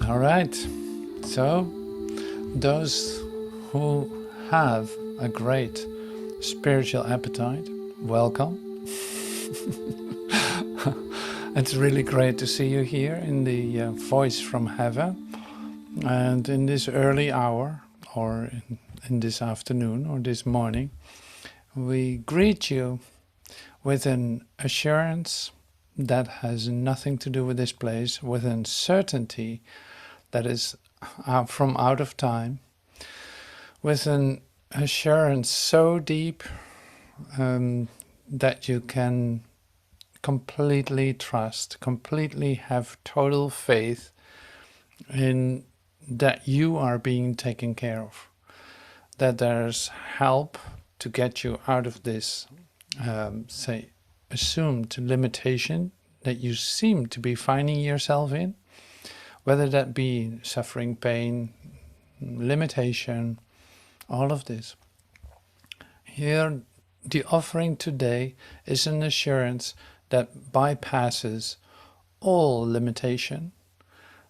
All right, so those who have a great spiritual appetite, welcome. It's really great to see you here in the Voice from Heaven, and in this early hour, or in this afternoon or this morning, we greet you with an assurance that has nothing to do with this place, with a certainty that is from out of time, with an assurance so deep that you can completely trust, completely have total faith in that you are being taken care of, that there's help to get you out of this, say, assumed limitation that you seem to be finding yourself in, whether that be suffering, pain, limitation, all of this. Here, the offering today is an assurance that bypasses all limitation,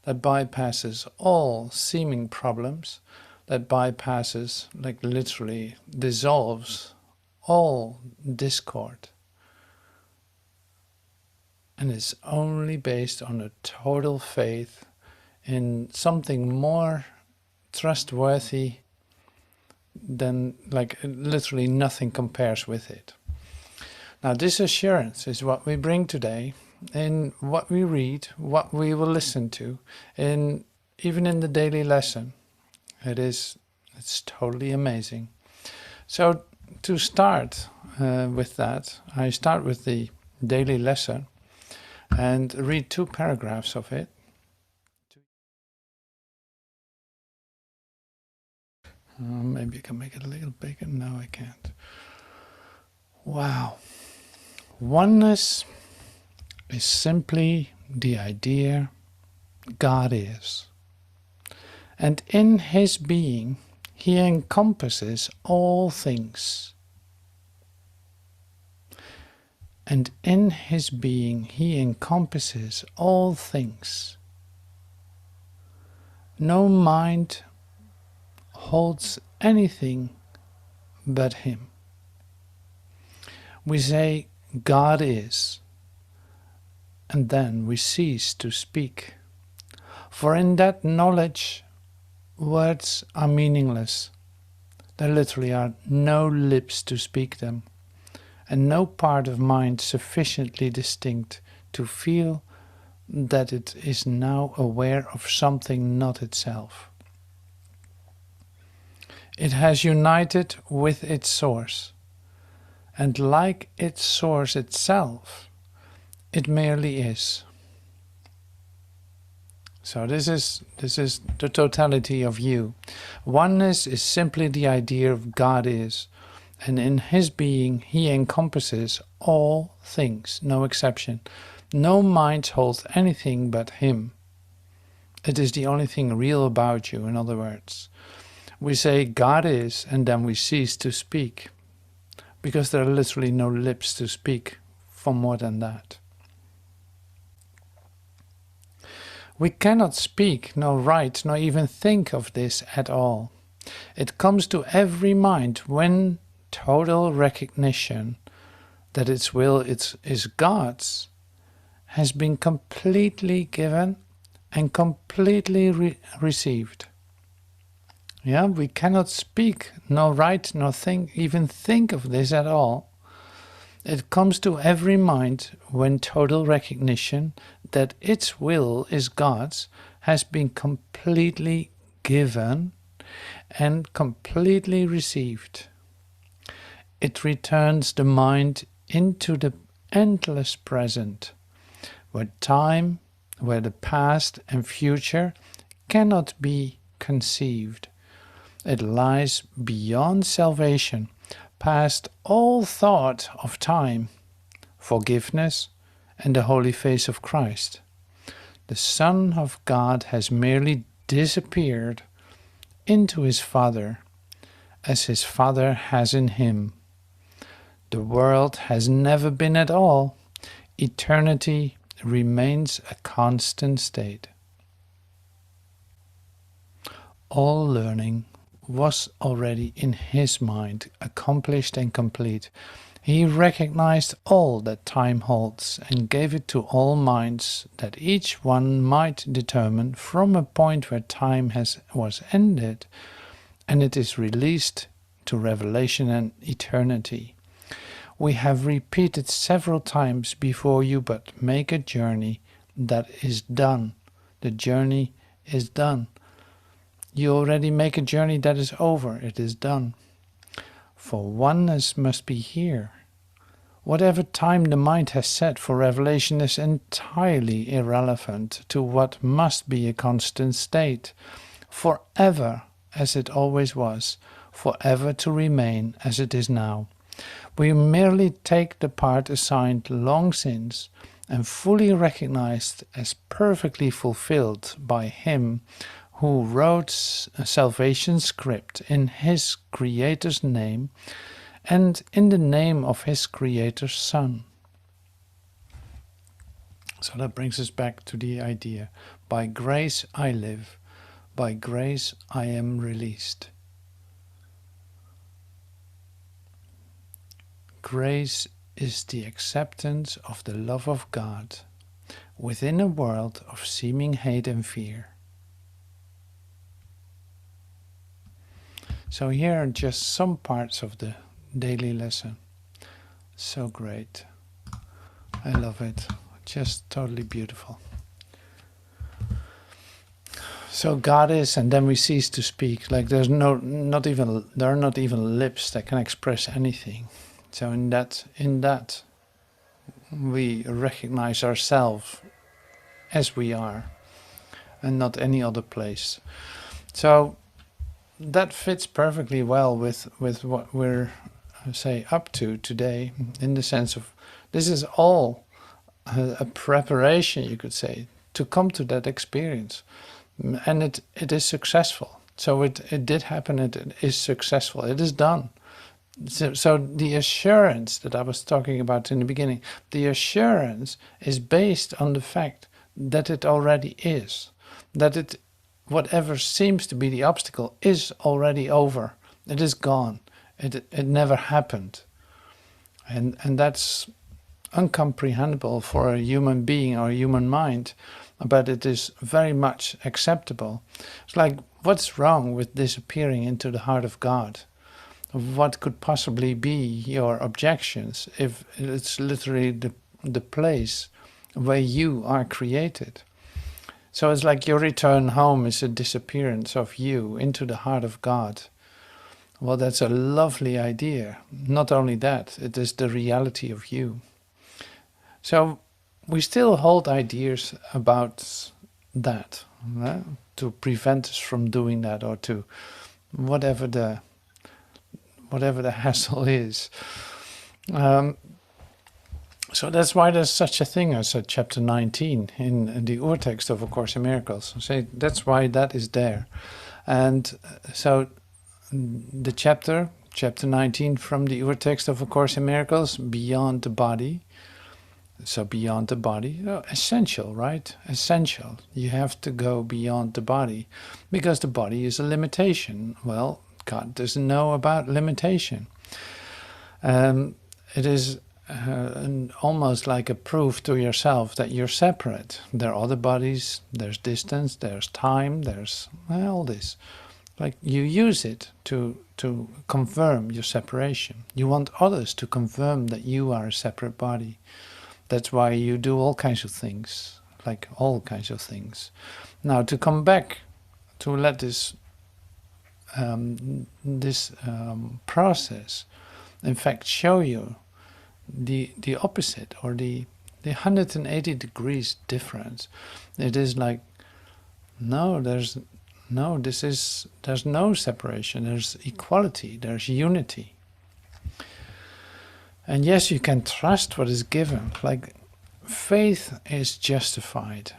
that bypasses all seeming problems, that bypasses, like literally dissolves all discord. And it's only based on a total faith in something more trustworthy than, like, literally nothing compares with it. Now, this assurance is what we bring today in what we read, what we will listen to, even in the daily lesson. It's totally amazing. So to start with that, I start with the daily lesson and read 2 paragraphs of it. Maybe I can make it a little bigger. No, I can't. Wow. Oneness is simply the idea God is. And in His being, He encompasses all things. And in His being, He encompasses all things. No mind holds anything but Him. We say, God is, and then we cease to speak. For in that knowledge, words are meaningless. There literally are no lips to speak them, and no part of mind sufficiently distinct to feel that it is now aware of something not itself. It has united with its source, and like its source itself, it merely is. So this is the totality of you. Oneness is simply the idea of God is, and in His being He encompasses all things, no exception. No mind holds anything but Him. It is the only thing real about you, in other words. We say God is, and then we cease to speak, because there are literally no lips to speak for more than that. We cannot speak, nor write, nor even think of this at all. It comes to every mind when total recognition that its will is God's has been completely given and completely received. Yeah, we cannot speak, nor write, nor think, even think of this at all. It comes to every mind when total recognition that its will is God's has been completely given and completely received. It returns the mind into the endless present, where time, where the past and future cannot be conceived. It lies beyond salvation, past all thought of time, forgiveness, and the holy face of Christ. The Son of God has merely disappeared into His Father, as His Father has in Him. The world has never been at all. Eternity remains a constant state. all learning was already in his mind, accomplished and complete. He recognized all that time holds and gave it to all minds, that each one might determine from a point where time was ended, and it is released to revelation and eternity. We have repeated several times before you, but make a journey that is done. The journey is done. You already make a journey that is over. It is done. For oneness must be here. Whatever time the mind has set for revelation is entirely irrelevant to what must be a constant state, forever as it always was, forever to remain as it is now. We merely take the part assigned long since and fully recognized as perfectly fulfilled by Him who wrote a salvation script in His Creator's name and in the name of His Creator's Son. So that brings us back to the idea, by grace I live, by grace I am released. Grace is the acceptance of the love of God within a world of seeming hate and fear. So here are just some parts of the daily lesson. So great. I love it. Just totally beautiful. So God is, and then we cease to speak. Like there are not even lips that can express anything. So in that we recognize ourselves as we are, and not any other place. So that fits perfectly well with what we're up to today, in the sense of this is all a preparation, you could say, to come to that experience, and it is successful. So it did happen. It is successful. It is done. So the assurance that I was talking about in the beginning, the assurance is based on the fact that it already is, that whatever seems to be the obstacle is already over. It is gone. It never happened. And that's incomprehensible for a human being or a human mind, but it is very much acceptable. It's like, what's wrong with disappearing into the heart of God? What could possibly be your objections if it's literally the place where you are created? So it's like your return home is a disappearance of you into the heart of God. Well, that's a lovely idea. Not only that, it is the reality of you. So we still hold ideas about that, to prevent us from doing that, or to whatever the hassle is. So that's why there's such a thing as a chapter 19 in the Urtext of A Course in Miracles. So that's why that is there. And so the chapter 19 from the Urtext of A Course in Miracles, beyond the body. So beyond the body, essential, right? Essential. You have to go beyond the body, because the body is a limitation. Well, God doesn't know about limitation. It is almost like a proof to yourself that you're separate. There are other bodies, there's distance, there's time, there's all this. Like you use it to confirm your separation. You want others to confirm that you are a separate body. That's why you do all kinds of things, like all kinds of things. Now to come back, to let this process, in fact, show you the opposite, or the 180 degrees difference. It is like, no, there's no separation. There's equality. There's unity. And yes, you can trust what is given. Like faith is justified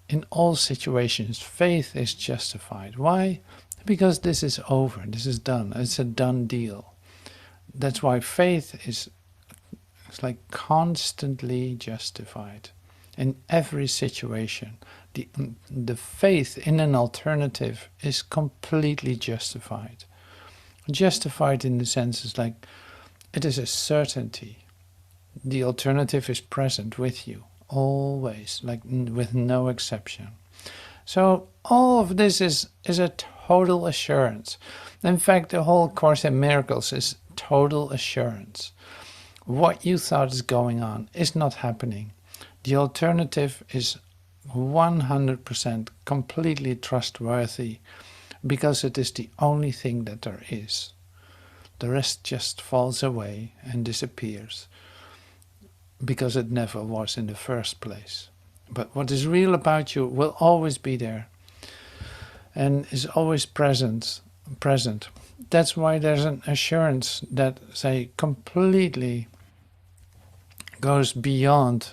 in all situations. Faith is justified. Why? Because this is over. This is done. It's a done deal. That's why faith is like constantly justified. in every situation. The faith in an alternative is completely justified. Justified in the sense is like it is a certainty. The alternative is present with you always, like with no exception. So all of this is a total assurance. In fact, the whole Course in Miracles is total assurance. What you thought is going on is not happening. The alternative is 100% completely trustworthy because it is the only thing that there is. The rest just falls away and disappears because it never was in the first place. But what is real about you will always be there and is always present. That's why there's an assurance that, say, completely goes beyond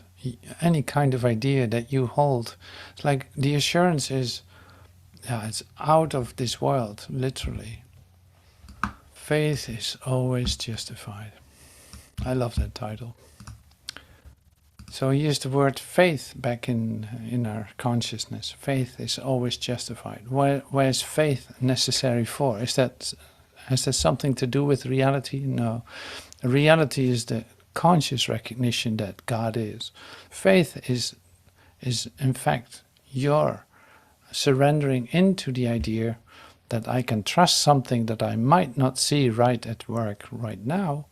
any kind of idea that you hold. It's like the assurance is, yeah, it's out of this world, literally. Faith is always justified. I love that title. So he used the word faith back in our consciousness. Faith is always justified. Why is faith necessary for? Has that something to do with reality? No. Reality is the conscious recognition that God is. Faith is in fact your surrendering into the idea that I can trust something that I might not see right at work right now,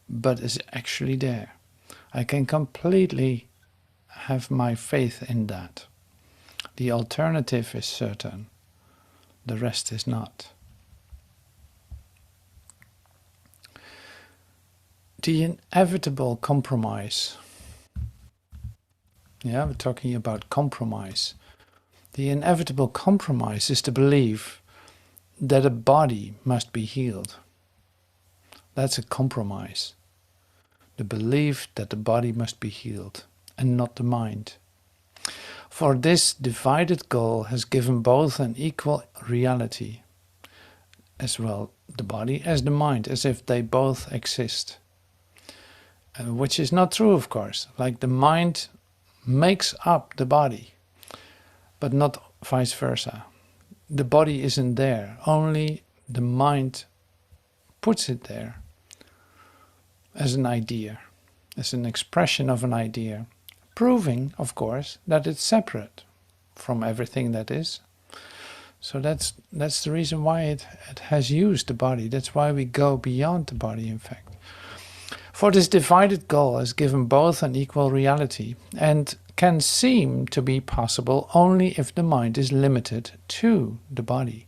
but is actually there. I can completely have my faith in that. The alternative is certain. The rest is not. The inevitable compromise. Yeah, we're talking about compromise. The inevitable compromise is the belief that a body must be healed. That's a compromise. The belief that the body must be healed and not the mind. For this divided goal has given both an equal reality, as well the body as the mind, as if they both exist. Which is not true, of course. Like the mind makes up the body, but not vice versa. The body isn't there, only the mind puts it there as an idea, as an expression of an idea, proving, of course, that it's separate from everything that is. So that's the reason why it has used the body. That's why we go beyond the body, in fact. For this divided goal has given both an equal reality and can seem to be possible only if the mind is limited to the body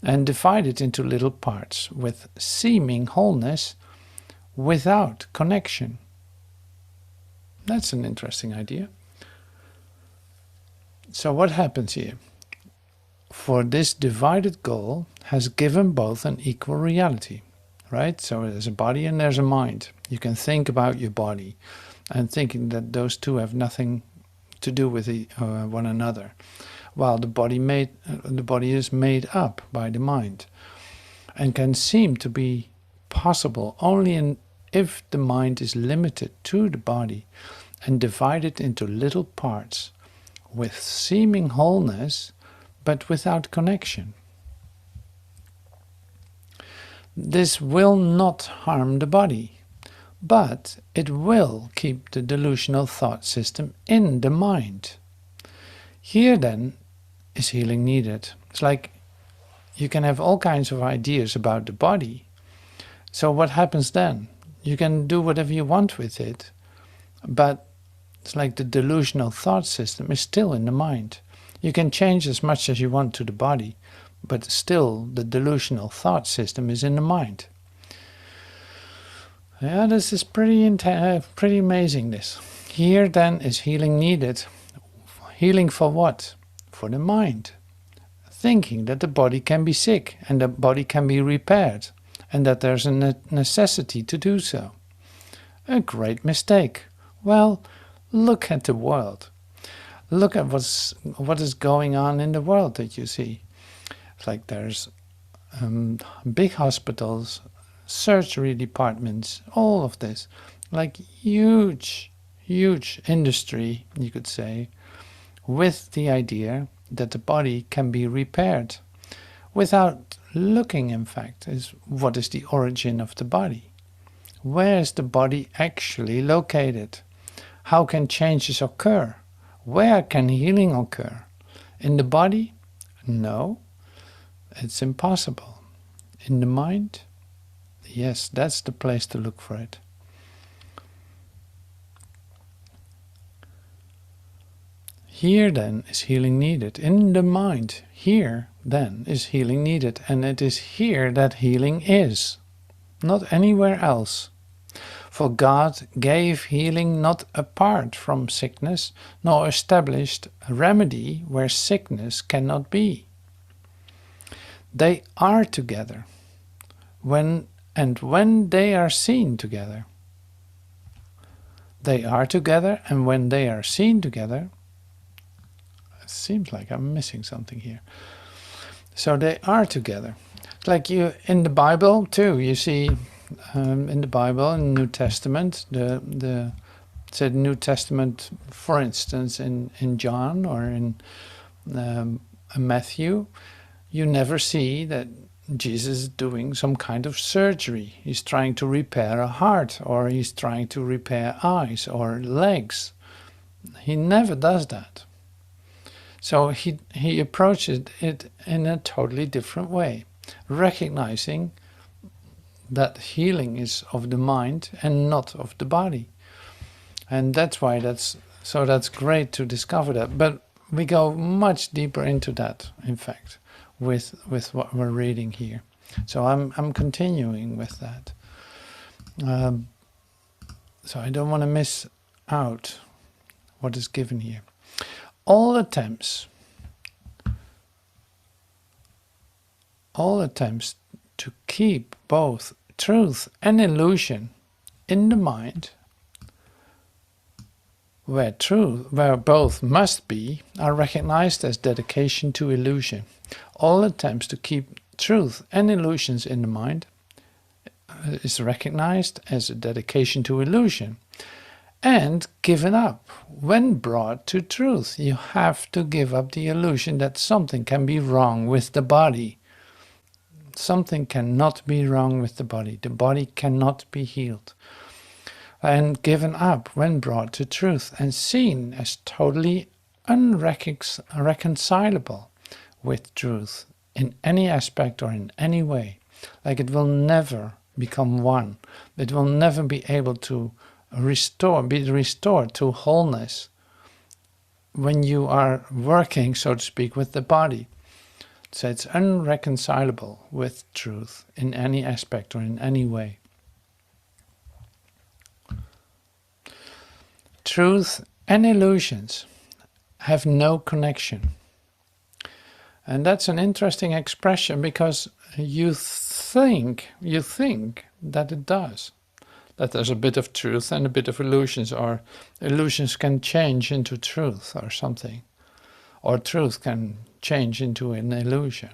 and divided into little parts with seeming wholeness without connection. That's an interesting idea. So what happens here? For this divided goal has given both an equal reality, right? So there's a body and there's a mind. You can think about your body and thinking that those two have nothing to do with one another, while the body is made up by the mind and can seem to be possible only if the mind is limited to the body and divided into little parts with seeming wholeness but without connection. This will not harm the body, but it will keep the delusional thought system in the mind. Here then is healing needed. It's like you can have all kinds of ideas about the body. So what happens then? You can do whatever you want with it, but it's like the delusional thought system is still in the mind. You can change as much as you want to the body, but still the delusional thought system is in the mind. Yeah, this is pretty amazing, this. Here then is healing needed. Healing for what? For the mind. Thinking that the body can be sick and the body can be repaired and that there's a necessity to do so. A great mistake. Well, look at the world. Look at what is going on in the world that you see. It's like there's big hospitals, surgery departments, all of this. Like huge huge industry, you could say, with the idea that the body can be repaired without looking, in fact, is what is the origin of the body? Where is the body actually located? How can changes occur? Where can healing occur? In the body? No, it's impossible. In the mind? Yes, that's the place to look for it. Here then is healing needed. In the mind, here then is healing needed. And it is here that healing is, not anywhere else. For God gave healing not apart from sickness, nor established a remedy where sickness cannot be. They are together, when they are seen together. They are together, and when they are seen together, it seems like I'm missing something here. So they are together. Like you in the Bible too, you see in the Bible, in the New Testament, the New Testament, for instance, in John or in Matthew, you never see that Jesus is doing some kind of surgery. He's trying to repair a heart, or he's trying to repair eyes or legs. He never does that. So he approaches it in a totally different way, recognizing that healing is of the mind and not of the body. And that's why that's great to discover that. But we go much deeper into that, in fact, with what we're reading here. So I'm continuing with that. So I don't want to miss out what is given here. All attempts to keep both truth and illusion in the mind, where both must be, are recognized as dedication to illusion. All attempts to keep truth and illusions in the mind is recognized as a dedication to illusion and given up when brought to truth. You have to give up the illusion that something can be wrong with the body. Something cannot be wrong with the body. The body cannot be healed. And given up when brought to truth and seen as totally unreconcilable with truth in any aspect or in any way. Like it will never become one. It will never be able to be restored to wholeness when you are working, so to speak, with the body. So it's unreconcilable with truth in any aspect or in any way. Truth and illusions have no connection. And that's an interesting expression, because you think that it does. That there's a bit of truth and a bit of illusions, or illusions can change into truth or something. Or truth can change into an illusion.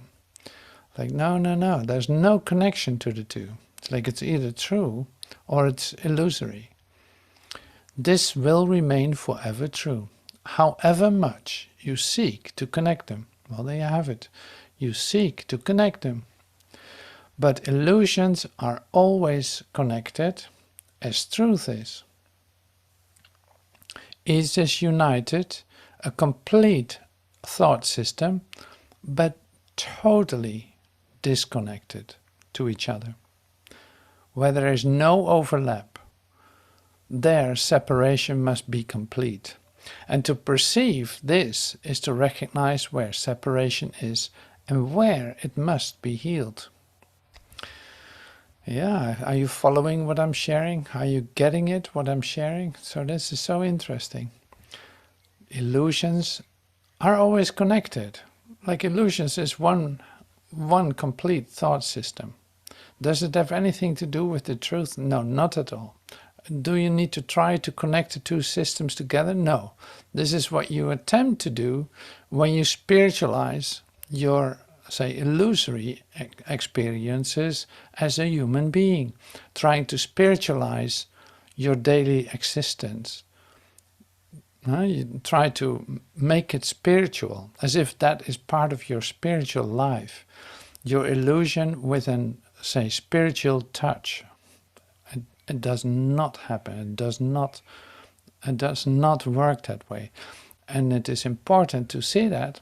Like, no, there's no connection to the two. It's like it's either true or it's illusory. This will remain forever true, however much you seek to connect them. Well, there you have it. You seek to connect them. But illusions are always connected as truth is. Each is united, a complete thought system, but totally disconnected to each other. Where there is no overlap, their separation must be complete. And to perceive this is to recognize where separation is and where it must be healed. Yeah, are you following what I'm sharing? Are you getting it, what I'm sharing? So this is so interesting. Illusions are always connected. Like illusions is one complete thought system. Does it have anything to do with the truth? No, not at all. Do you need to try to connect the two systems together? No. This is what you attempt to do when you spiritualize your, say, illusory experiences as a human being, trying to spiritualize your daily existence You try to make it spiritual, as if that is part of your spiritual life, your illusion with an, say, spiritual touch. It does not happen. It does not work that way. And it is important to see that.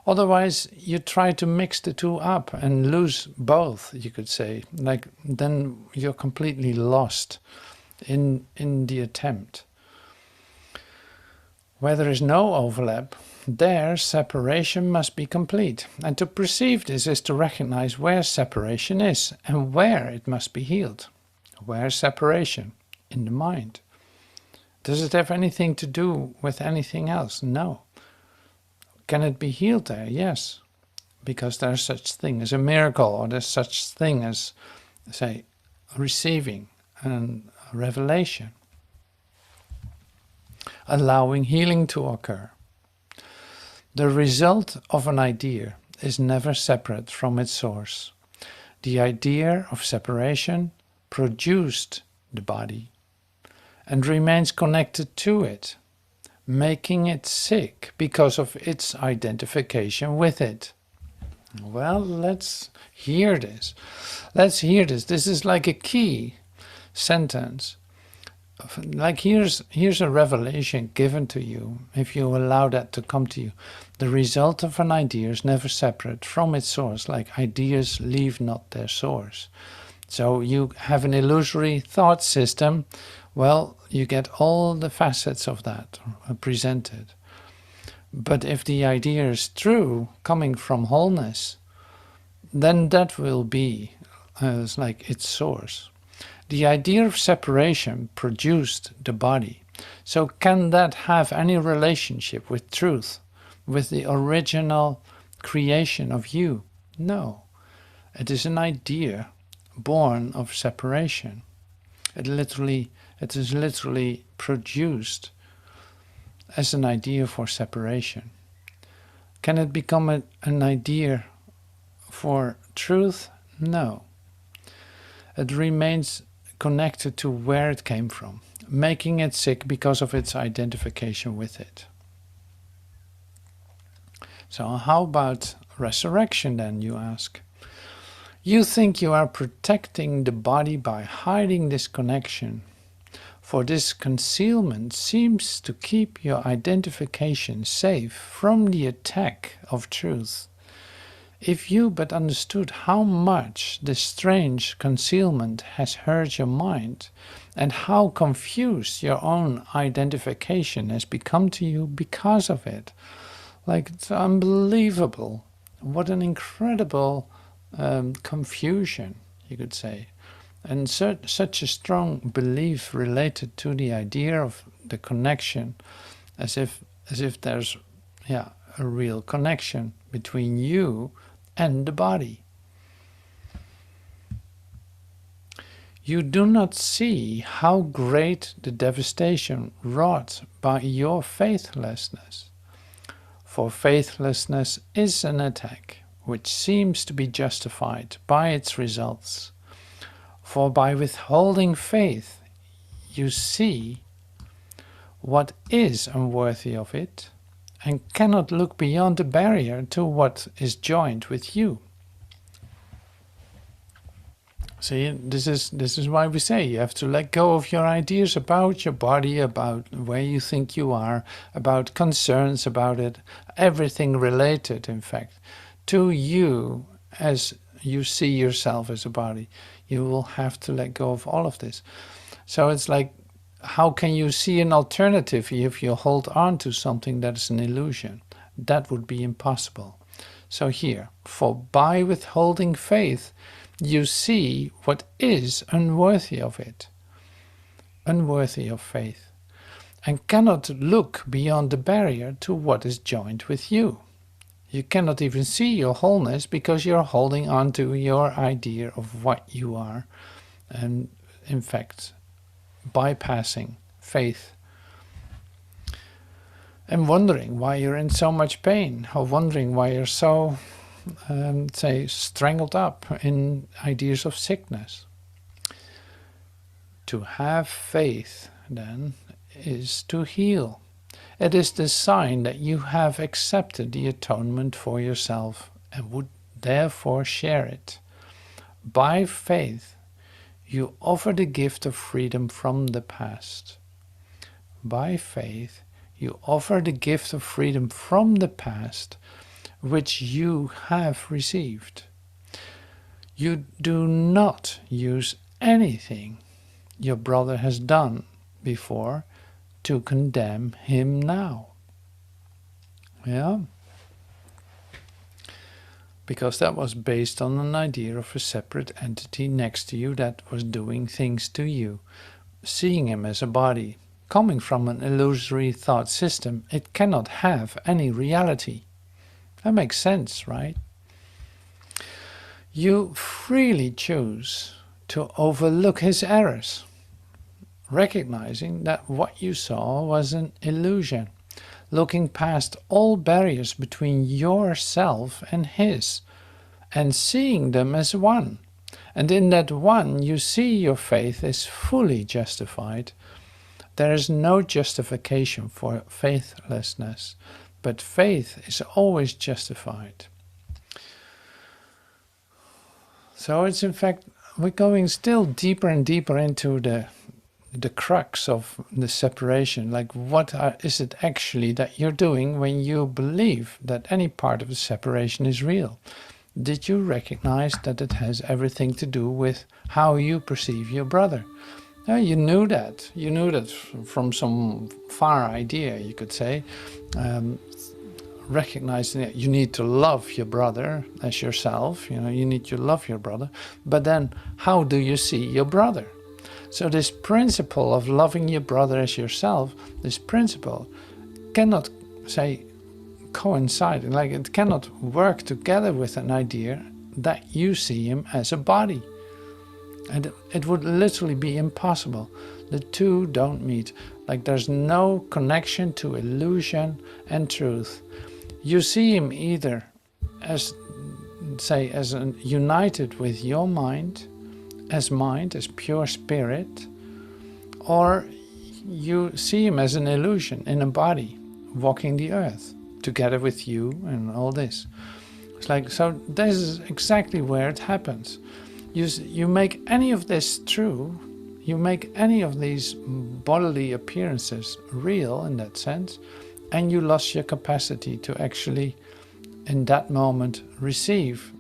Otherwise, you try to mix the two up and lose both, you could say. Like, then you're completely lost in the attempt. Where there is no overlap, there separation must be complete. And to perceive this is to recognize where separation is and where it must be healed. Where separation? In the mind. Does it have anything to do with anything else? No. Can it be healed there? Yes. Because there's such thing as a miracle, or there's such thing as, say, receiving and revelation. Allowing healing to occur. The result of an idea is never separate from its source. The idea of separation produced the body and remains connected to it, making it sick because of its identification with it. Well, let's hear this. Let's hear this. This is like a key sentence. Like here's a revelation given to you, if you allow that to come to you. The result of an idea is never separate from its source, like ideas leave not their source. So you have an illusory thought system, well, you get all the facets of that presented. But if the idea is true, coming from wholeness, then that will be like its source. The idea of separation produced the body. So can that have any relationship with truth, with the original creation of you? No. It is an idea born of separation. It is literally produced as an idea for separation. Can it become an idea for truth? No. It remains connected to where it came from, making it sick because of its identification with it. So how about resurrection then, you ask? You think you are protecting the body by hiding this connection, for this concealment seems to keep your identification safe from the attack of truth. If you but understood how much this strange concealment has hurt your mind, and how confused your own identification has become to you because of it. Like, it's unbelievable. What an incredible confusion, you could say. And such a strong belief related to the idea of the connection, as if there's a real connection between you and the body. You do not see how great the devastation wrought by your faithlessness. For faithlessness is an attack which seems to be justified by its results. For by withholding faith, you see what is unworthy of it, and cannot look beyond the barrier to what is joined with you. See, this is why we say you have to let go of your ideas about your body, about where you think you are, about concerns about it, everything related, in fact, to you as you see yourself as a body. You will have to let go of all of this. So it's like, how can you see an alternative if you hold on to something that is an illusion? That would be impossible. So here, for by withholding faith, you see what is unworthy of it, unworthy of faith, and cannot look beyond the barrier to what is joined with you. You cannot even see your wholeness because you're holding on to your idea of what you are, and in fact, bypassing faith. And wondering why you're in so much pain, or wondering why you're so, say, strangled up in ideas of sickness. To have faith, then, is to heal. It is the sign that you have accepted the atonement for yourself and would therefore share it. By faith, you offer the gift of freedom from the past. By faith, you offer the gift of freedom from the past, which you have received. You do not use anything your brother has done before to condemn him now. Yeah? Because that was based on an idea of a separate entity next to you that was doing things to you. Seeing him as a body, coming from an illusory thought system, it cannot have any reality. That makes sense, right? You freely choose to overlook his errors, recognizing that what you saw was an illusion, looking past all barriers between yourself and his, and seeing them as one. And in that one, you see your faith is fully justified. There is no justification for faithlessness, but faith is always justified. So it's in fact, we're going still deeper and deeper into the crux of the separation. Like, what is it actually that you're doing when you believe that any part of the separation is real? Did you recognize that it has everything to do with how you perceive your brother? You knew that. You knew that from some far idea, you could say. Recognizing that you need to love your brother as yourself. You need to love your brother. But then, how do you see your brother? So this principle of loving your brother as yourself, this principle cannot, say, coincide. Like, it cannot work together with an idea that you see him as a body. And it would literally be impossible. The two don't meet. Like, there's no connection to illusion and truth. You see him either as, say, as united with your mind, as pure spirit, or you see him as an illusion in a body, walking the earth, together with you and all this. It's like, so this is exactly where it happens. You make any of this true, you make any of these bodily appearances real in that sense, and you lost your capacity to actually, in that moment, receive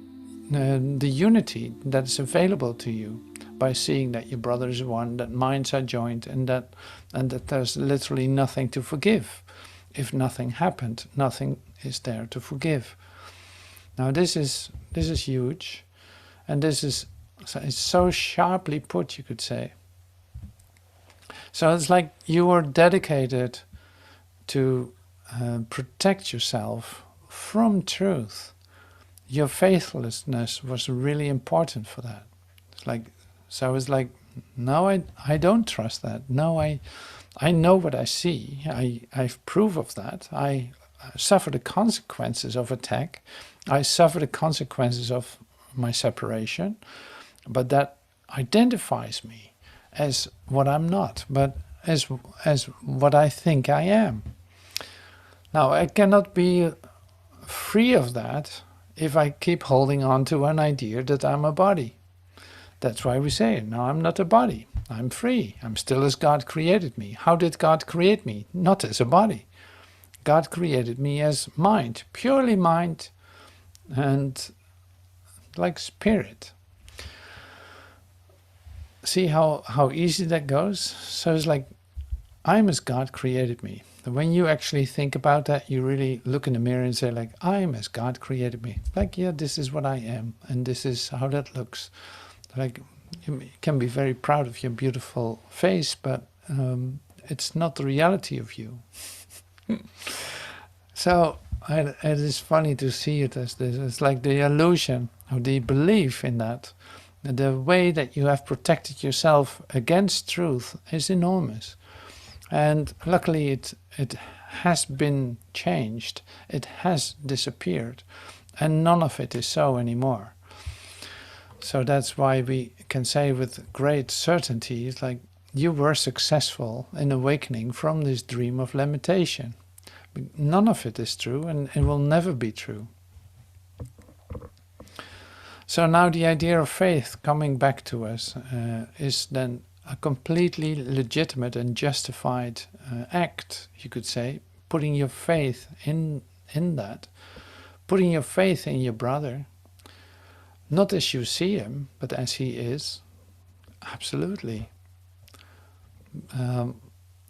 the unity that is available to you by seeing that your brother is one, that minds are joined, and that there's literally nothing to forgive. If nothing happened, nothing is there to forgive. Now this is huge, and it's so sharply put, you could say. So it's like you were dedicated to protect yourself from truth. Your faithlessness was really important for that. It's like, no, I don't trust that. No, I know what I see. I've proof of that. I suffer the consequences of attack. I suffer the consequences of my separation. But that identifies me as what I'm not, but as what I think I am. Now, I cannot be free of that if I keep holding on to an idea that I'm a body. That's why we say, no, I'm not a body. I'm free. I'm still as God created me. How did God create me? Not as a body. God created me as mind, purely mind, and like spirit. See how easy that goes? So it's like, I'm as God created me. When you actually think about that, you really look in the mirror and say, like, I'm as God created me. Like, yeah, this is what I am, and this is how that looks. Like, you can be very proud of your beautiful face, but it's not the reality of you. So it is funny to see it as this. It's like the illusion or the belief in that. The way that you have protected yourself against truth is enormous. And luckily it has been changed. It has disappeared. And none of it is so anymore. So that's why we can say with great certainty, it's like, you were successful in awakening from this dream of limitation. None of it is true, and it will never be true. So now the idea of faith coming back to us is then a completely legitimate and justified act, you could say, putting your faith in that, putting your faith in your brother, not as you see him, but as he is. Absolutely.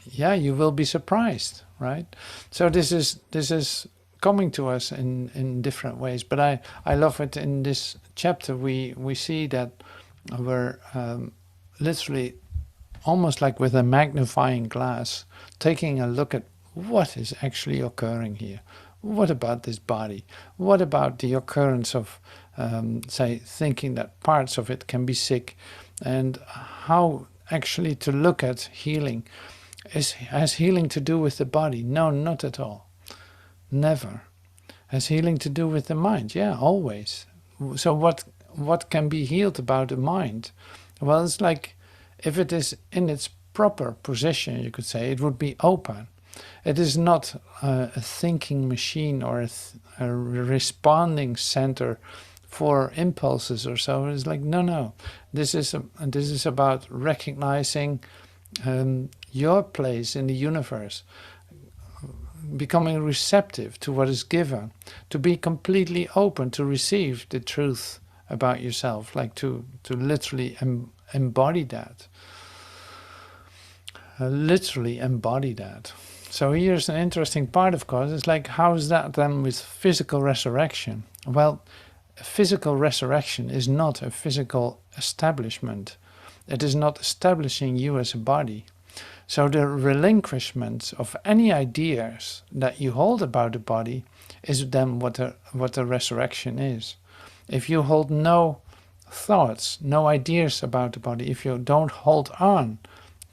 Yeah, you will be surprised, right? So this is coming to us in different ways. But I love it in this chapter. We see that we're literally almost like with a magnifying glass, taking a look at what is actually occurring here. What about this body? What about the occurrence of, say, thinking that parts of it can be sick, and how actually to look at healing. Has healing to do with the body? No, not at all. Never. Has healing to do with the mind? Yeah, always. So what can be healed about the mind? Well, it's like if it is in its proper position, you could say, it would be open. It is not a thinking machine or a responding center for impulses or so. It's like, no. This is about recognizing your place in the universe, becoming receptive to what is given, to be completely open to receive the truth about yourself, like to literally embody that. Literally embody that. So here's an interesting part, of course. It's like, how is that then with physical resurrection? Well, physical resurrection is not a physical establishment. It is not establishing you as a body. So the relinquishment of any ideas that you hold about the body is then what the resurrection is. If you hold no thoughts, no ideas about the body, if you don't hold on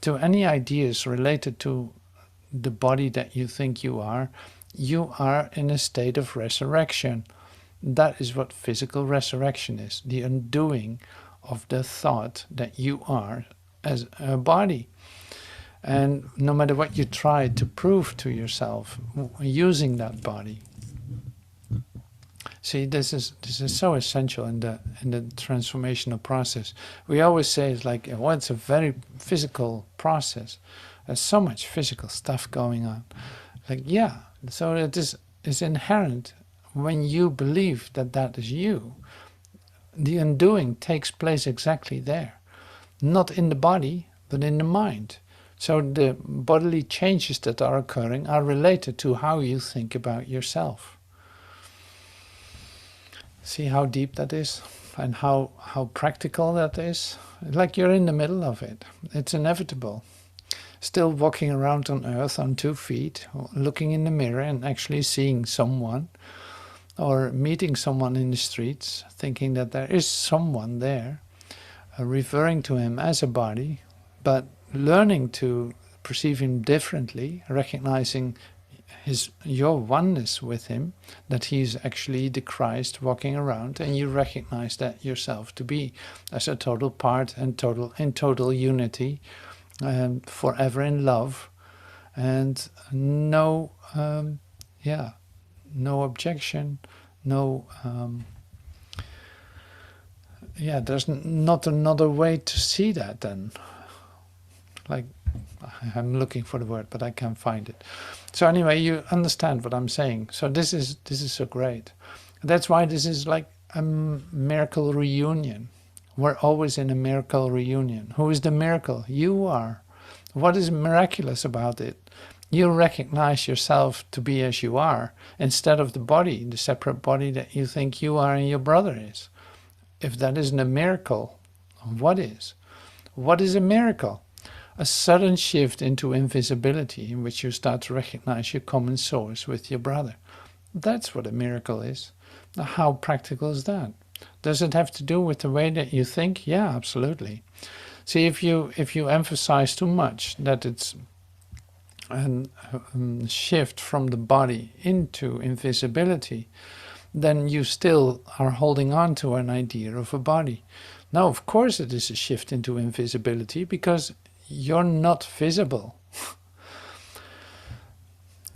to any ideas related to the body that you think you are in a state of resurrection. That is what physical resurrection is, the undoing of the thought that you are as a body. And no matter what you try to prove to yourself using that body. See, this is so essential in the transformational process. We always say it's like, well, it's a very physical process. There's so much physical stuff going on. Like, yeah, so it is inherent when you believe that that is you. The undoing takes place exactly there. Not in the body, but in the mind. So the bodily changes that are occurring are related to how you think about yourself. See how deep that is and how practical that is? Like you're in the middle of it. It's inevitable. Still walking around on earth on 2 feet, looking in the mirror and actually seeing someone, or meeting someone in the streets, thinking that there is someone there, referring to him as a body, but learning to perceive him differently, recognizing your oneness with him, that he's actually the Christ walking around, and you recognize that yourself to be as a total part and in total unity, forever in love, and no objection, there's not another way to see that then. Like, I'm looking for the word, but I can't find it. So anyway, you understand what I'm saying. So this is so great. That's why this is like a miracle reunion. We're always in a miracle reunion. Who is the miracle? You are. What is miraculous about it? You recognize yourself to be as you are, instead of the body, the separate body that you think you are and your brother is. If that isn't a miracle, what is? What is a miracle? A sudden shift into invisibility in which you start to recognize your common source with your brother. That's what a miracle is. Now, how practical is that? Does it have to do with the way that you think? Yeah, absolutely. See, if you emphasize too much that it's a shift from the body into invisibility, then you still are holding on to an idea of a body. Now, of course it is a shift into invisibility, because you're not visible.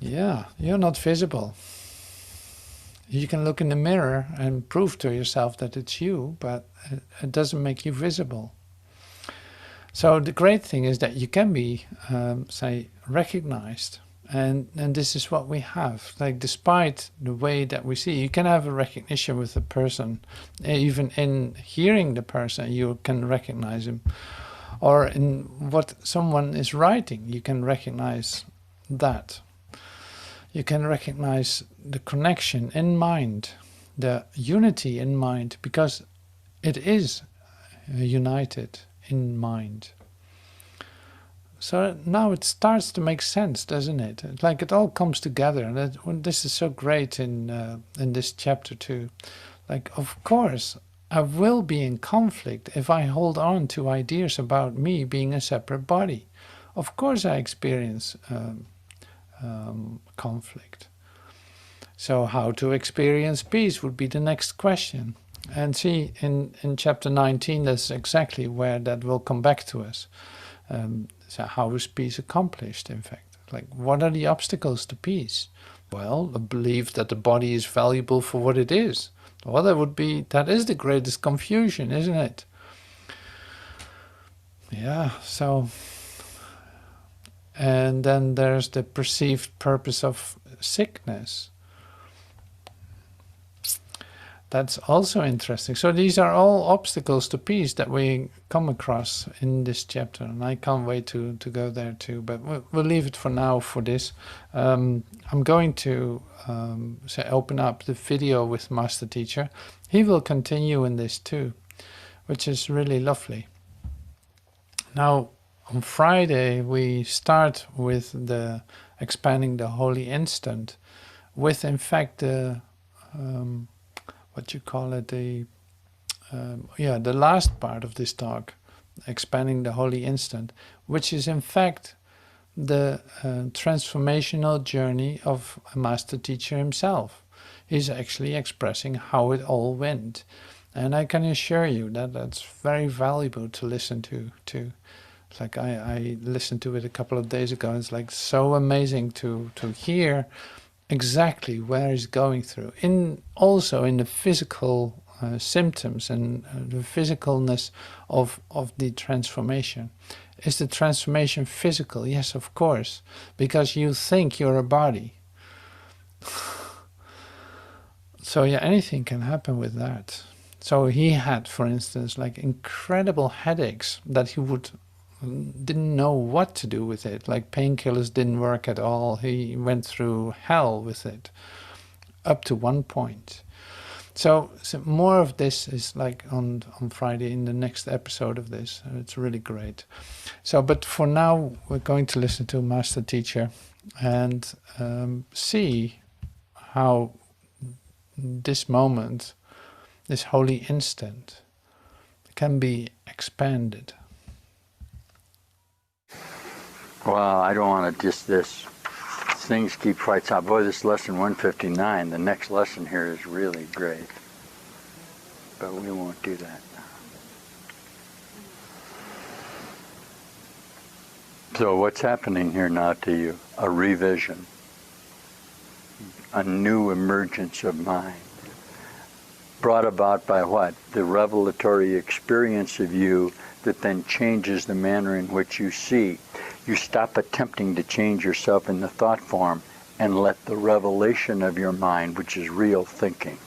Yeah, you're not visible. You can look in the mirror and prove to yourself that it's you, but it doesn't make you visible. So the great thing is that you can be, say, recognized. And this is what we have. Like, despite the way that we see, you can have a recognition with a person. Even in hearing the person, you can recognize him. Or in what someone is writing, you can recognize that. You can recognize the connection in mind, the unity in mind, because it is united in mind. So now it starts to make sense, doesn't it? Like it all comes together, and this is so great in this chapter too. Like, of course, I will be in conflict if I hold on to ideas about me being a separate body. Of course, I experience conflict. So how to experience peace would be the next question. And see, in chapter 19, that's exactly where that will come back to us. So how is peace accomplished, in fact? Like, what are the obstacles to peace? Well, the belief that the body is valuable for what it is. Well, that is the greatest confusion, isn't it? Yeah, so... And then there's the perceived purpose of sickness. That's also interesting. So these are all obstacles to peace that we come across in this chapter, and I can't wait to go there too, but we'll leave it for now for this. I'm going to open up the video with Master Teacher. He will continue in this too, which is really lovely. Now, on Friday, we start with the expanding the holy instant with, in fact, the... what you call it, the last part of this talk, expanding the holy instant, which is in fact the transformational journey of a Master Teacher himself. He's actually expressing how it all went, and I can assure you that that's very valuable to listen to too. It's like I listened to it a couple of days ago, and it's like so amazing to hear exactly where he's going through, also in the physical symptoms and the physicalness of the transformation. Is the transformation physical? Yes, of course, because you think you're a body. So yeah, anything can happen with that. So he had, for instance, like incredible headaches that he didn't know what to do with it. Like painkillers didn't work at all. He went through hell with it up to one point. So more of this is like on Friday in the next episode of this. It's really great. So, but for now, we're going to listen to Master Teacher and see how this moment, this holy instant, can be expanded. Well, I don't want to just things keep right out. Boy, this lesson 159, the next lesson here is really great. But we won't do that now. So what's happening here now to you? A revision. A new emergence of mind. Brought about by what? The revelatory experience of you that then changes the manner in which you see. You stop attempting to change yourself in the thought form and let the revelation of your mind, which is real thinking.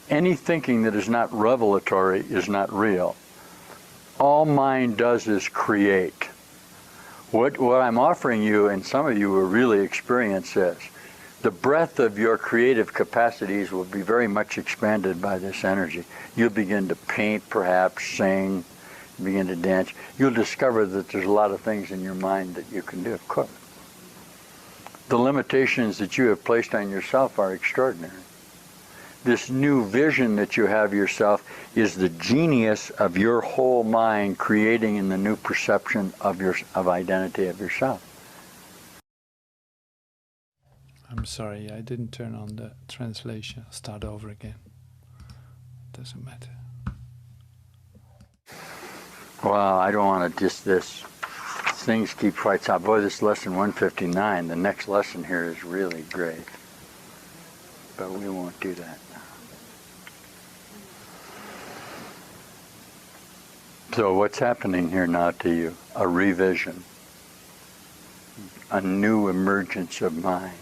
Any thinking that is not revelatory is not real. All mind does is create. What I'm offering you, and some of you will really experience this, the breadth of your creative capacities will be very much expanded by this energy. You'll begin to paint, perhaps, sing, begin to dance. You'll discover that there's a lot of things in your mind that you can do. Of course. The limitations that you have placed on yourself are extraordinary. This new vision that you have yourself is the genius of your whole mind creating in the new perception of identity of yourself. I'm sorry, I didn't turn on the translation. I'll start over again. Doesn't matter. Well, I don't want to just things keep quite out. Boy, this lesson 159, the next lesson here is really great. But we won't do that now. So what's happening here now to you? A revision. A new emergence of mind.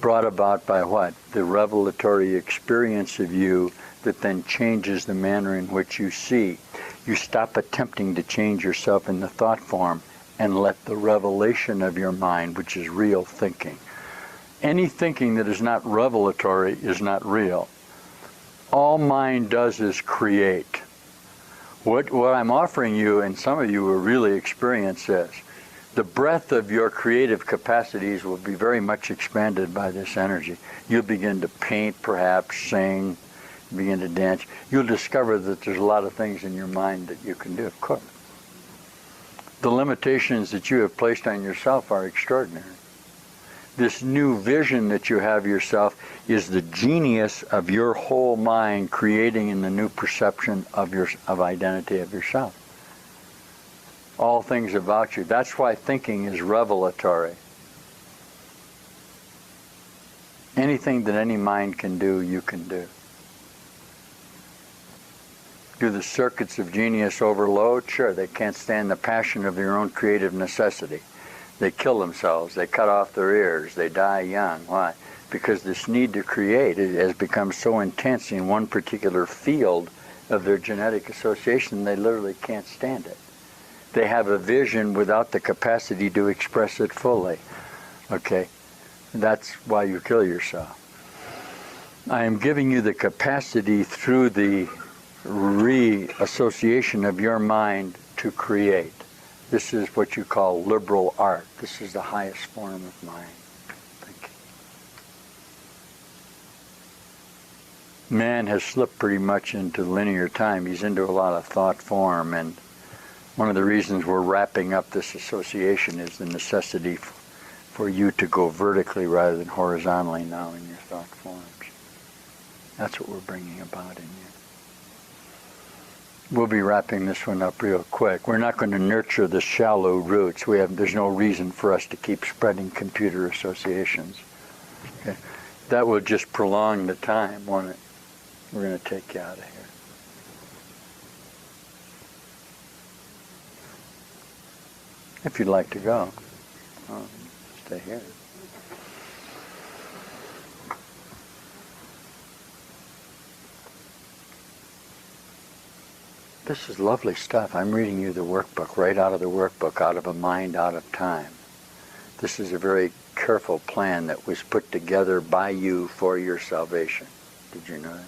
Brought about by what? The revelatory experience of you that then changes the manner in which you see. You stop attempting to change yourself in the thought form and let the revelation of your mind, which is real thinking. Any thinking that is not revelatory is not real. All mind does is create. What I'm offering you, and some of you will really experience this, the breadth of your creative capacities will be very much expanded by this energy. You'll begin to paint, perhaps, sing, begin to dance. You'll discover that there's a lot of things in your mind that you can do. Of course. The limitations that you have placed on yourself are extraordinary. This new vision that you have yourself is the genius of your whole mind creating in the new perception of identity of yourself. All things about you. That's why thinking is revelatory. Anything that any mind can do, you can do. Do the circuits of genius overload? Sure, they can't stand the passion of their own creative necessity. They kill themselves, they cut off their ears, they die young. Why? Because this need to create has become so intense in one particular field of their genetic association, they literally can't stand it. They have a vision without the capacity to express it fully. Okay? That's why you kill yourself. I am giving you the capacity through the re-association of your mind to create. This is what you call liberal art. This is the highest form of mind. Thank you. Man has slipped pretty much into linear time. He's into a lot of thought form, and one of the reasons we're wrapping up this association is the necessity for you to go vertically rather than horizontally now in your thought forms. That's what we're bringing about in you. We'll be wrapping this one up real quick. We're not going to nurture the shallow roots. There's no reason for us to keep spreading computer associations. Okay? That will just prolong the time, won't it? We're going to take you out of here. If you'd like to go, stay here. This is lovely stuff. I'm reading you the workbook, right out of the workbook, out of a mind, out of time. This is a very careful plan that was put together by you for your salvation. Did you know that?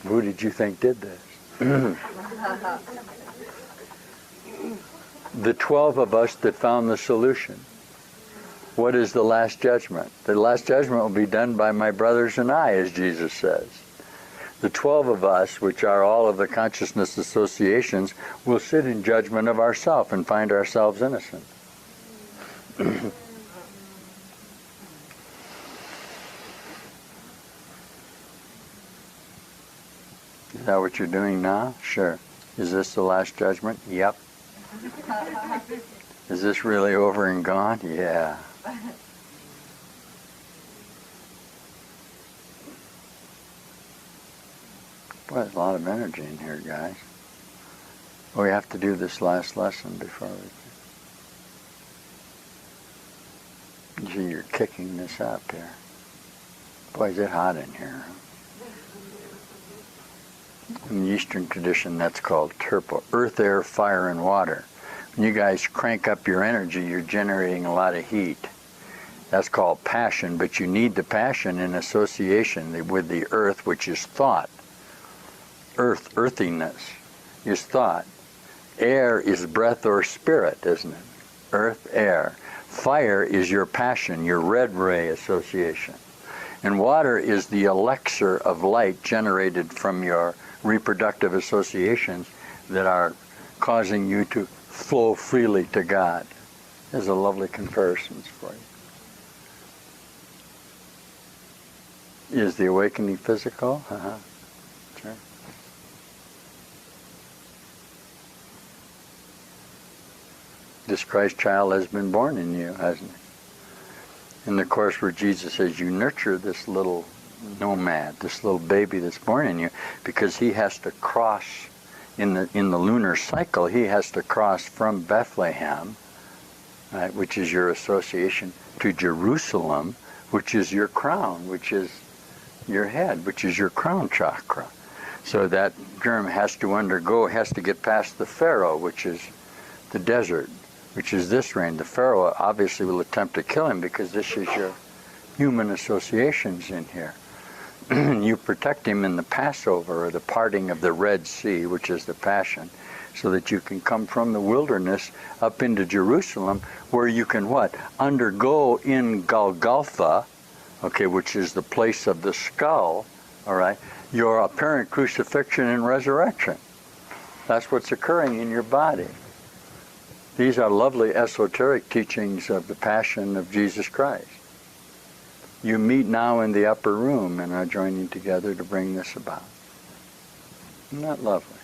Who did you think did this? The 12 of us that found the solution. What is the last judgment? The last judgment will be done by my brothers and I, as Jesus says. The 12 of us, which are all of the consciousness associations, will sit in judgment of ourselves and find ourselves innocent. Is that what you're doing now? Sure. Is this the last judgment? Yep. Is this really over and gone? Yeah. Boy, there's a lot of energy in here, guys. We have to do this last lesson before we... You see, you're kicking this up here. Boy, is it hot in here. In the Eastern tradition, that's called turpo. Earth, air, fire, and water. When you guys crank up your energy, you're generating a lot of heat. That's called passion, but you need the passion in association with the earth, which is thought. Earthiness is thought. Air is breath or spirit, isn't it? Earth, air. Fire is your passion, your red ray association. And water is the elixir of light generated from your reproductive associations that are causing you to flow freely to God. There's a lovely comparisons for you. Is the awakening physical? Sure. This Christ child has been born in you, hasn't he? In the Course where Jesus says you nurture this little nomad, this little baby that's born in you, because he has to cross, in the lunar cycle, he has to cross from Bethlehem, right, which is your association, to Jerusalem, which is your crown, which is your head, which is your crown chakra. So that germ has to get past the Pharaoh, which is the desert, which is this reign. The Pharaoh obviously will attempt to kill him because this is your human associations in here. You protect him in the Passover, or the parting of the Red Sea, which is the Passion, so that you can come from the wilderness up into Jerusalem, where you can what? Undergo in Golgotha, okay, which is the place of the skull, all right, your apparent crucifixion and resurrection. That's what's occurring in your body. These are lovely esoteric teachings of the Passion of Jesus Christ. You meet now in the upper room and are joining together to bring this about. Isn't that lovely?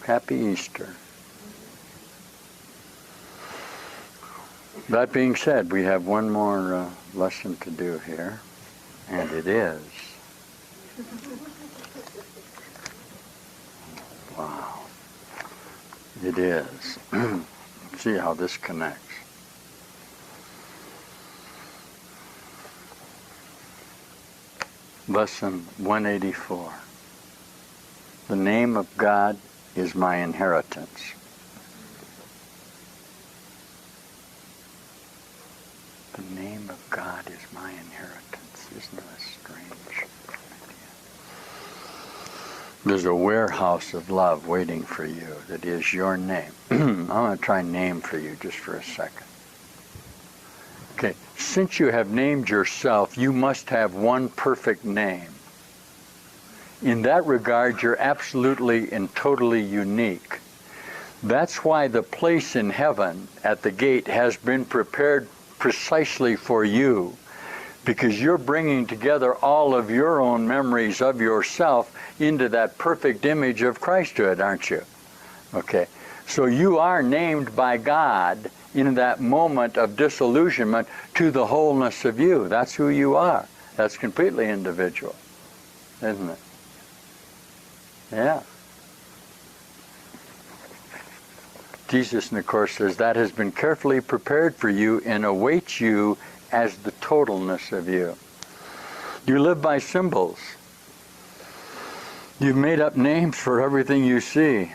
Happy Easter. That being said, we have one more lesson to do here, and it is... Wow. It is. See how this connects. Lesson 184. The name of God is my inheritance. The name of God is my inheritance. Isn't that a strange idea? There's a warehouse of love waiting for you that is your name. I'm going to try name for you just for a second. Okay, since you have named yourself, you must have one perfect name. In that regard, you're absolutely and totally unique. That's why the place in heaven at the gate has been prepared precisely for you, because you're bringing together all of your own memories of yourself into that perfect image of Christhood, aren't you? Okay, so you are named by God in that moment of disillusionment to the wholeness of you. That's who you are. That's completely individual, isn't it? Yeah. Jesus in the Course says that has been carefully prepared for you and awaits you as the totalness of you. You live by symbols. You've made up names for everything you see.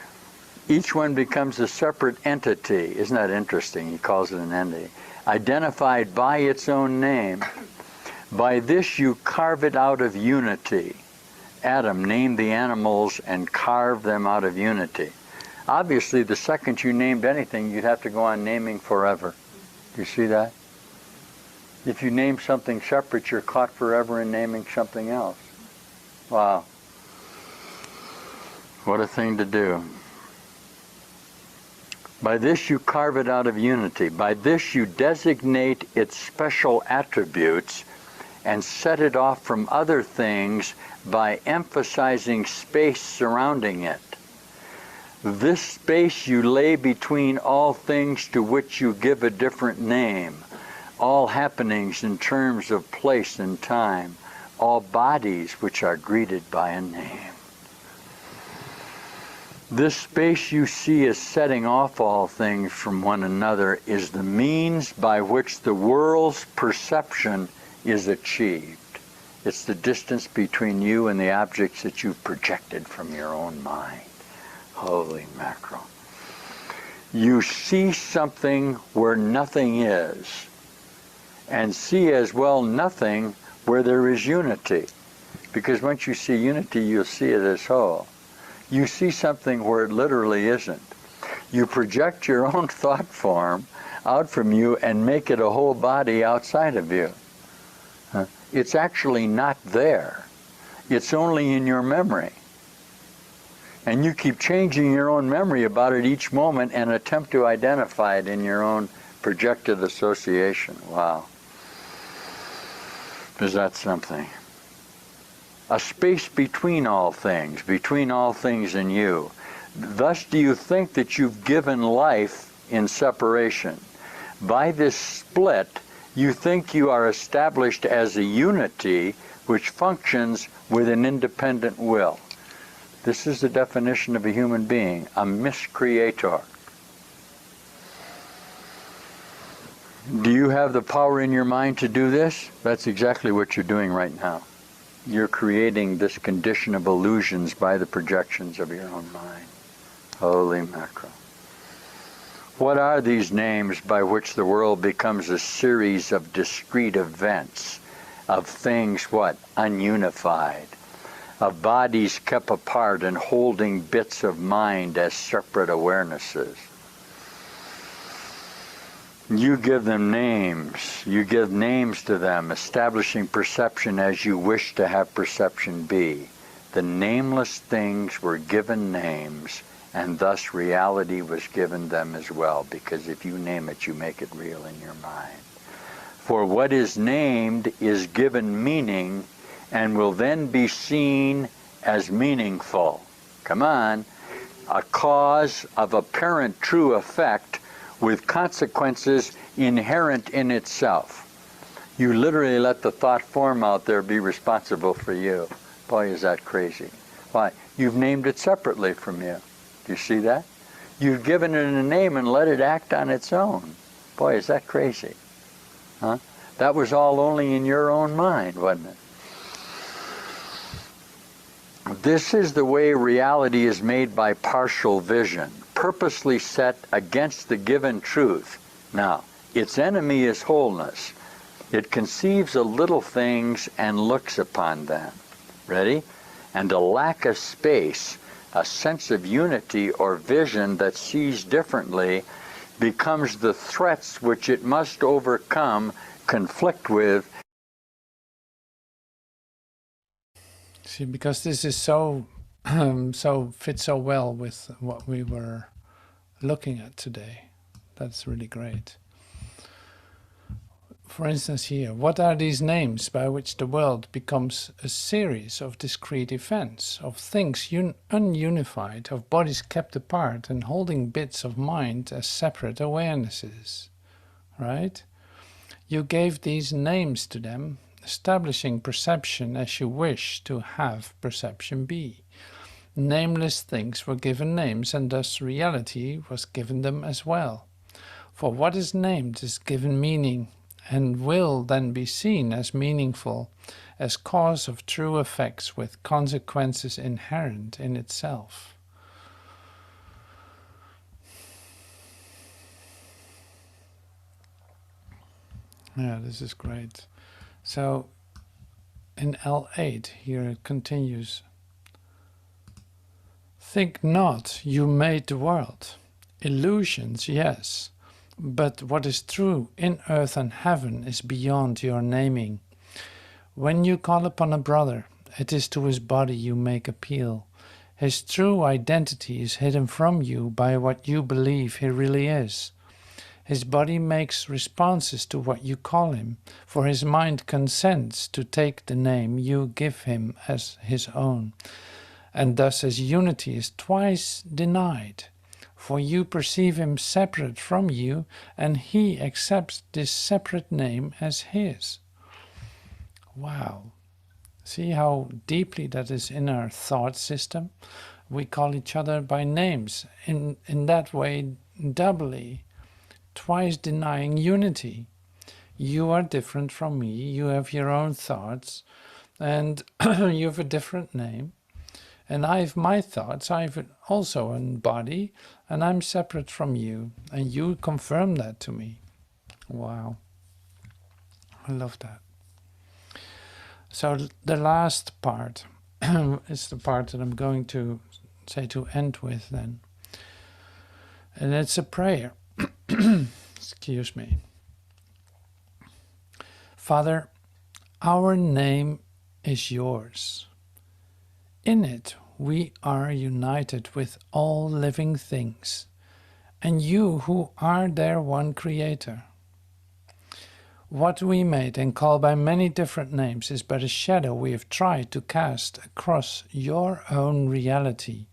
Each one becomes a separate entity. Isn't that interesting? He calls it an entity. Identified by its own name. By this you carve it out of unity. Adam named the animals and carved them out of unity. Obviously, the second you named anything, you'd have to go on naming forever. Do you see that? If you name something separate, you're caught forever in naming something else. Wow. What a thing to do. By this you carve it out of unity. By this you designate its special attributes and set it off from other things by emphasizing space surrounding it. This space you lay between all things to which you give a different name, all happenings in terms of place and time, all bodies which are greeted by a name. This space you see as setting off all things from one another is the means by which the world's perception is achieved. It's the distance between you and the objects that you've projected from your own mind. Holy mackerel. You see something where nothing is, and see as well nothing where there is unity. Because once you see unity, you'll see it as whole. You see something where it literally isn't. You project your own thought form out from you and make it a whole body outside of you. It's actually not there. It's only in your memory. And you keep changing your own memory about it each moment and attempt to identify it in your own projected association. Wow. Is that something? A space between all things and you. Thus do you think that you've given life in separation. By this split, you think you are established as a unity which functions with an independent will. This is the definition of a human being, a miscreator. Do you have the power in your mind to do this? That's exactly what you're doing right now. You're creating this condition of illusions by the projections of your own mind. Holy mackerel. What are these names by which the world becomes a series of discrete events, of things, what? Ununified, of bodies kept apart and holding bits of mind as separate awarenesses. You give them names. You give names to them, establishing perception as you wish to have perception be. The nameless things were given names, and thus reality was given them as well, because if you name it, you make it real in your mind. For what is named is given meaning and will then be seen as meaningful. Come on. A cause of apparent true effect with consequences inherent in itself. You literally let the thought form out there be responsible for you. Boy, is that crazy. Why? You've named it separately from you. Do you see that? You've given it a name and let it act on its own. Boy, is that crazy. Huh? That was all only in your own mind, wasn't it? This is the way reality is made by partial vision, purposely set against the given truth. Now, its enemy is wholeness. It conceives of little things and looks upon them. Ready? And a lack of space, a sense of unity or vision that sees differently, becomes the threats which it must overcome, conflict with. See, because this is so fits so well with what we were looking at today. That's really great. For instance here, what are these names by which the world becomes a series of discrete events, of things ununified, of bodies kept apart and holding bits of mind as separate awarenesses, right? You gave these names to them, establishing perception as you wish to have perception be. Nameless things were given names, and thus reality was given them as well. For what is named is given meaning, and will then be seen as meaningful, as cause of true effects with consequences inherent in itself. Yeah, this is great. So in L8 here it continues. Think not you made the world. Illusions, yes. But what is true in earth and heaven is beyond your naming. When you call upon a brother, it is to his body you make appeal. His true identity is hidden from you by what you believe he really is. His body makes responses to what you call him, for his mind consents to take the name you give him as his own. And thus his unity is twice denied, for you perceive him separate from you, and he accepts this separate name as his. Wow. See how deeply that is in our thought system? We call each other by names, in that way doubly, twice denying unity. You are different from me, you have your own thoughts, and you have a different name. And I have my thoughts, I have also a body, and I'm separate from you. And you confirm that to me. Wow. I love that. So the last part is the part that I'm going to say to end with then. And it's a prayer. Excuse me. Father, our name is yours. In it we are united with all living things, and you who are their one creator. What we made and call by many different names is but a shadow we have tried to cast across your own reality.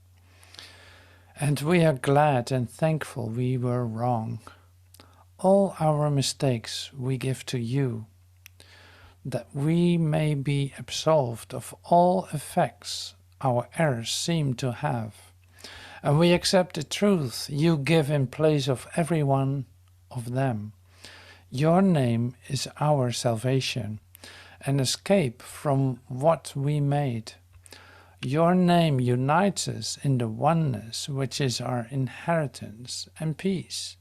And we are glad and thankful we were wrong. All our mistakes we give to you, that we may be absolved of all effects our errors seem to have. And we accept the truth you give in place of every one of them. Your name is our salvation, an escape from what we made. Your name unites us in the oneness which is our inheritance and peace.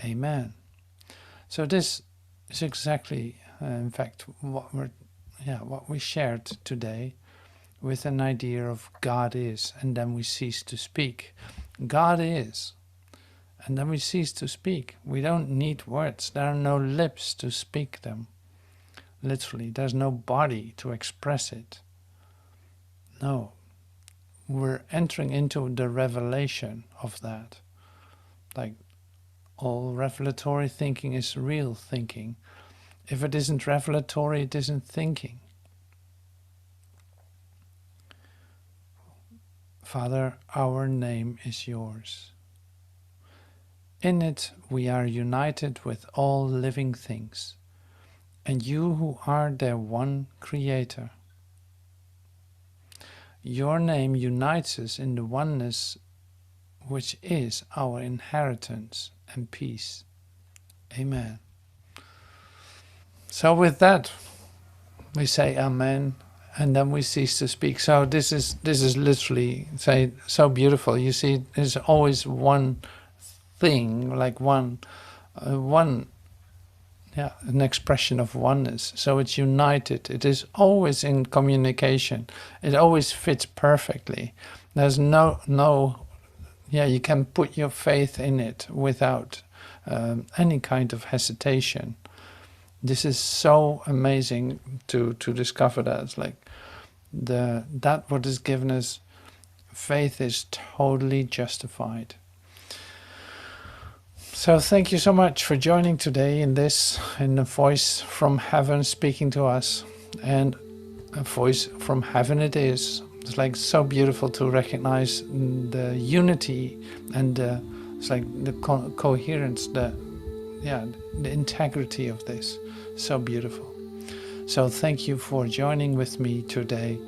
Amen. So this is exactly, in fact, what we shared today, with an idea of God is, and then we cease to speak. God is, and then we cease to speak. We don't need words. There are no lips to speak them. Literally, there's no body to express it. No, we're entering into the revelation of that. Like, all revelatory thinking is real thinking. If it isn't revelatory, it isn't thinking. Father, our name is yours. In it we are united with all living things, and you who are their one creator. Your name unites us in the oneness which is our inheritance and peace. Amen. So with that, we say Amen, and then we cease to speak. So this is literally so beautiful. You see, there's always one thing, like an expression of oneness. So it's united. It is always in communication. It always fits perfectly. There's you can put your faith in it without any kind of hesitation. This is so amazing to discover that. It's like that what is given us, faith is totally justified. So thank you so much for joining today in the voice from heaven speaking to us. And a voice from heaven it is. It's like so beautiful to recognize the unity and it's like the coherence, the integrity of this. So beautiful. So thank you for joining with me today,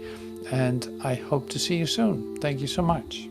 and I hope to see you soon. Thank you so much.